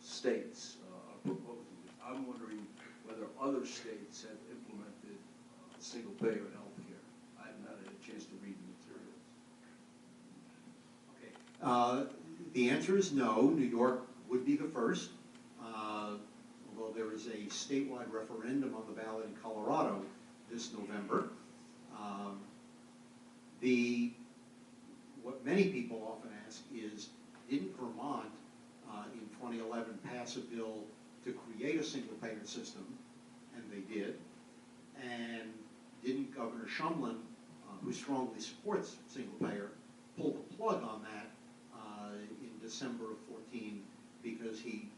states are proposing it. I'm wondering whether other states have implemented single-payer health care. I haven't had a chance to read the materials. Okay. The answer is no. New York would be the first. Although there is a statewide referendum on the ballot in Colorado this November. What many people often ask is, didn't Vermont in 2011 pass a bill to create a single-payer system? And they did. And didn't Governor Shumlin, who strongly supports single-payer, pull the plug on that in December of 14 because he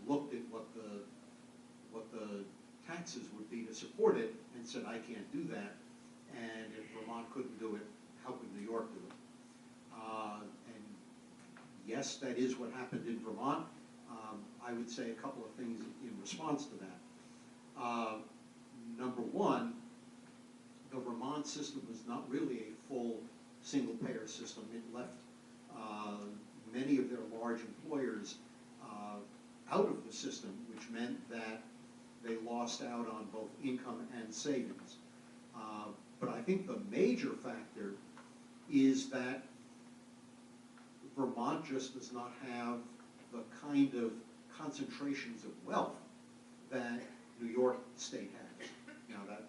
looked at what the taxes would be to support it and said, I can't do that. And if Vermont couldn't do it, how could New York do it? And yes, that is what happened in Vermont. I would say a couple of things in response to that. Number one, the Vermont system was not really a full single-payer system. It left many of their large employers out of the system, which meant that they lost out on both income and savings. But I think the major factor is that Vermont just does not have the kind of concentrations of wealth that New York State has. Now, that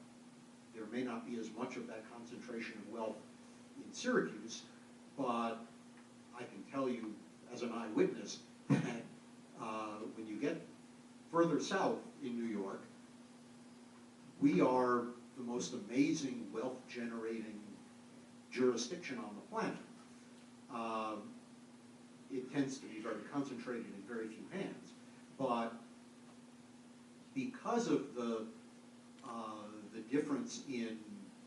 there may not be as much of that concentration of wealth in Syracuse, but I can tell you as an eyewitness that when you get further south in New York, we are the most amazing wealth-generating jurisdiction on the planet. It tends to be very concentrated in very few hands, but because of the difference in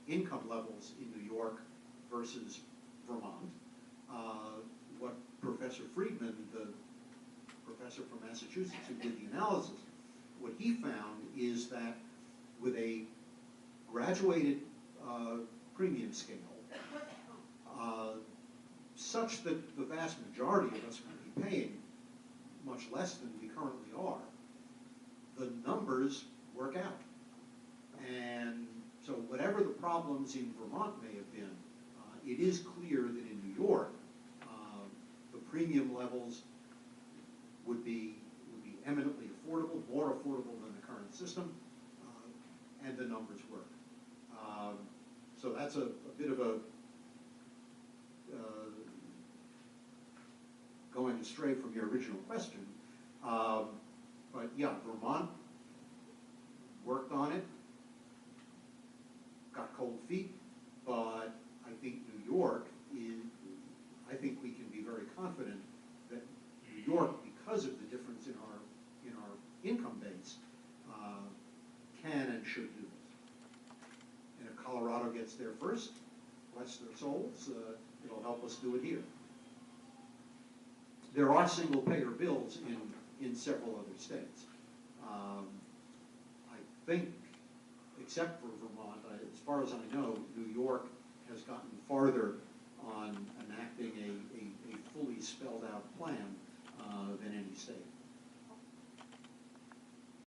income levels in New York versus Vermont, what Professor Friedman, the professor from Massachusetts who did the analysis, what he found is that with a graduated premium scale, such that the vast majority of us would be paying much less than we currently are, the numbers work out. And so whatever the problems in Vermont may have been, it is clear that in New York, the premium levels would be eminently affordable, more affordable than the current system, and the numbers work. So that's a bit of a going astray from your original question. But yeah, Vermont worked on it, got cold feet, but I think New York is, I think we can be very confident that New York, because of the difference in our income base, can and should do this. And if Colorado gets there first, bless their souls, it'll help us do it here. There are single-payer bills in several other states. I think, except for Vermont, as far as I know, New York has gotten farther on enacting a fully spelled out plan than any state.